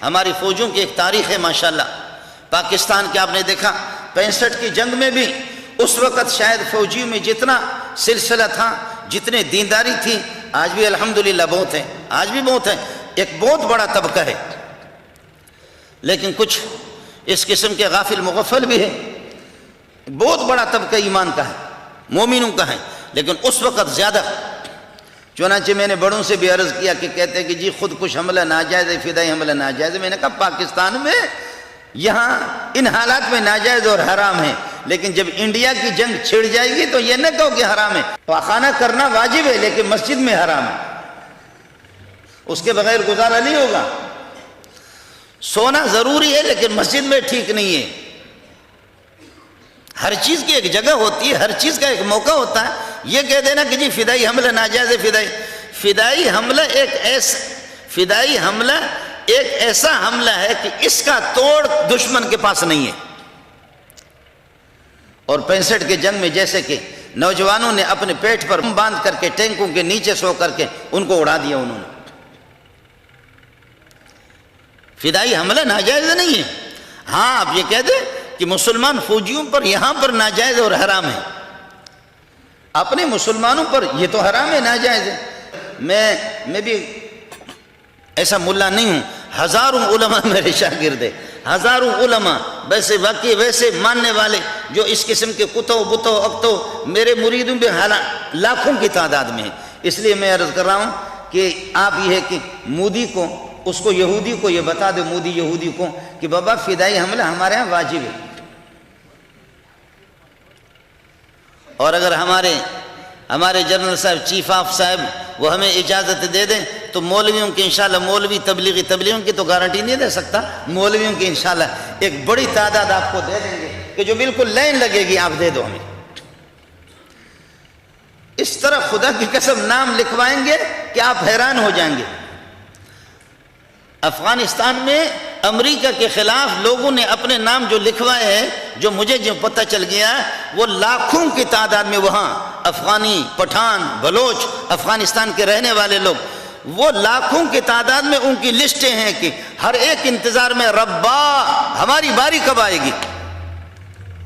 ہماری فوجوں کی ایک تاریخ ہے ماشاءاللہ۔ پاکستان کے آپ نے دیکھا 65 کی جنگ میں بھی اس وقت شاید فوجیوں میں جتنا سلسلہ تھا، جتنے دینداری تھی، آج بھی الحمدللہ بہت ہے، آج بھی بہت ہے، ایک بہت بڑا طبقہ ہے، لیکن کچھ اس قسم کے غافل مغفل بھی ہے۔ بہت بڑا طبقہ ایمان کا ہے، مومنوں کا ہے، لیکن اس وقت زیادہ۔ چنانچہ میں نے بڑوں سے بھی عرض کیا کہ کہتے ہیں کہ جی خودکش حملہ ناجائز ہے، فدائی حملہ ناجائز ہے۔ میں نے کہا پاکستان میں یہاں ان حالات میں ناجائز اور حرام ہے، لیکن جب انڈیا کی جنگ چھڑ جائے گی تو یہ نہ کہو کہ حرام ہے۔ پاخانہ کرنا واجب ہے لیکن مسجد میں حرام ہے، اس کے بغیر گزارا نہیں ہوگا۔ سونا ضروری ہے لیکن مسجد میں ٹھیک نہیں ہے۔ ہر چیز کی ایک جگہ ہوتی ہے، ہر چیز کا ایک موقع ہوتا ہے۔ یہ کہہ دینا کہ جی فدائی حملہ ناجائز ہے، فدائی حملہ ایک ایسا حملہ ہے کہ اس کا توڑ دشمن کے پاس نہیں ہے۔ اور 65 کے جنگ میں جیسے کہ نوجوانوں نے اپنے پیٹ پر باندھ کر کے ٹینکوں کے نیچے سو کر کے ان کو اڑا دیا انہوں نے۔ فدائی حملہ ناجائز نہیں ہے۔ ہاں آپ یہ کہہ دیں کہ مسلمان فوجیوں پر یہاں پر ناجائز اور حرام ہے، اپنے مسلمانوں پر یہ تو حرام ہے، ناجائز ہے۔ میں بھی ایسا ملا نہیں ہوں، ہزاروں علماء میرے شاگرد ہیں، ہزاروں علماء ویسے واقعی ویسے ماننے والے جو اس قسم کے کتو بتو اکتو میرے مریدوں بھی لاکھوں کی تعداد میں ہیں۔ اس لیے میں عرض کر رہا ہوں کہ آپ یہ ہے کہ مودی کو، اس کو یہودی کو یہ بتا دو، مودی یہودی کو، کہ بابا فدائی حملہ ہمارے ہاں واجب ہے۔ اور اگر ہمارے جنرل صاحب، چیف آف صاحب وہ ہمیں اجازت دے دیں تو مولویوں کی انشاءاللہ، مولوی تبلیغیوں کی تو گارنٹی نہیں دے سکتا، مولویوں کی انشاءاللہ ایک بڑی تعداد آپ کو دے دیں گے کہ جو بالکل لائن لگے گی، آپ دے دو ہمیں۔ اس طرح خدا کی قسم نام لکھوائیں گے کہ آپ حیران ہو جائیں گے۔ افغانستان میں امریکہ کے خلاف لوگوں نے اپنے نام جو لکھوائے ہیں، جو مجھے جو پتہ چل گیا وہ لاکھوں کی تعداد میں وہاں افغانی، پٹھان، بلوچ، افغانستان کے رہنے والے لوگ، وہ لاکھوں کی تعداد میں ان کی لسٹیں ہیں کہ ہر ایک انتظار میں ربا ہماری باری کب آئے گی۔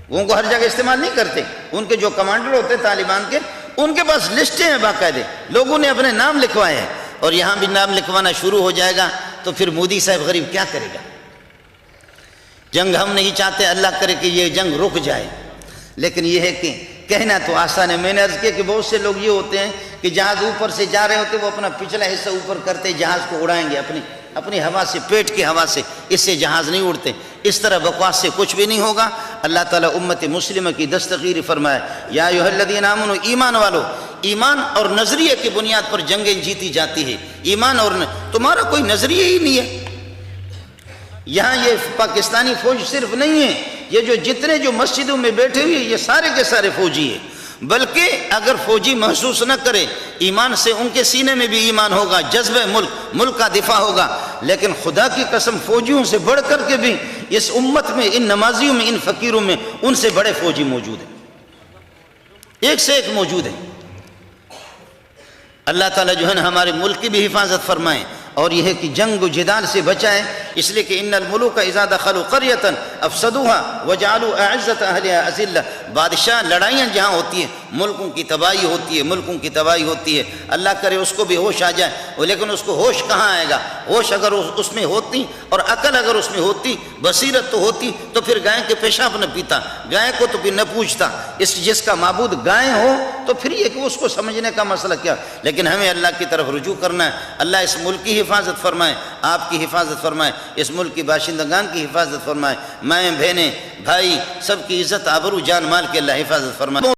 وہ ان کو ہر جگہ استعمال نہیں کرتے، ان کے جو کمانڈر ہوتے طالبان کے، ان کے پاس لسٹیں ہیں باقاعدہ، لوگوں نے اپنے نام لکھوائے ہیں۔ اور یہاں بھی نام لکھوانا شروع ہو جائے گا تو پھر مودی صاحب غریب کیا کرے گا؟ جنگ ہم نہیں چاہتے، اللہ کرے کہ یہ جنگ رک جائے، لیکن یہ ہے کہ کہنا تو آسان ہے۔ میں نے عرض کیا کہ بہت سے لوگ یہ ہوتے ہیں کہ جہاز اوپر سے جا رہے ہوتے، وہ اپنا پچھلا حصہ اوپر کرتے جہاز کو اڑائیں گے اپنی ہوا سے، پیٹ کی ہوا سے، اس سے جہاز نہیں اڑتے۔ اس طرح بکواس سے کچھ بھی نہیں ہوگا۔ اللہ تعالیٰ امت مسلمہ کی دستگیری فرمائے، یا ایھا الذین آمنوا، ایمان والو، ایمان اور نظریے کی بنیاد پر جنگیں جیتی جاتی ہے۔ ایمان اور تمہارا کوئی نظریہ ہی نہیں ہے۔ یہاں یہ پاکستانی فوج صرف نہیں ہے، یہ جو جتنے جو مسجدوں میں بیٹھے ہوئے یہ سارے کے سارے فوجی ہیں، بلکہ اگر فوجی محسوس نہ کرے ایمان سے، ان کے سینے میں بھی ایمان ہوگا، جذبہ ملک کا دفاع ہوگا، لیکن خدا کی قسم فوجیوں سے بڑھ کر کے بھی اس امت میں، ان نمازیوں میں، ان فقیروں میں ان سے بڑے فوجی موجود ہیں، ایک سے ایک موجود ہیں۔ اللہ تعالیٰ جو ہے نا ہمارے ملک کی بھی حفاظت فرمائیں، اور یہ ہے کہ جنگ و جدال سے بچائیں، اس لیے کہ ان الملوک اذا دخلوا قریۃ افسدوها وجعلوا اعزۃ اہلها اذلہ۔ بادشاہ لڑائیاں جہاں ہوتی ہیں ملکوں کی تباہی ہوتی ہے، ملکوں کی تباہی ہوتی ہے۔ اللہ کرے اس کو بھی ہوش آ جائے، لیکن اس کو ہوش کہاں آئے گا؟ ہوش اگر اس میں ہوتی اور عقل اگر اس میں ہوتی، بصیرت تو ہوتی، تو پھر گائے کے پیشاب نہ پیتا، گائے کو تو پھر نہ پوچھتا۔ جس کا معبود گائے ہو تو پھر یہ کہ اس کو سمجھنے کا مسئلہ کیا؟ لیکن ہمیں اللہ کی طرف رجوع کرنا ہے۔ اللہ اس ملک کی حفاظت فرمائے، آپ کی حفاظت فرمائے، اس ملک کی باشندگان کی حفاظت فرمائے، مائیں بہنیں بھائی سب کی عزت آبرو جان مال کے اللہ حفاظت فرمائے۔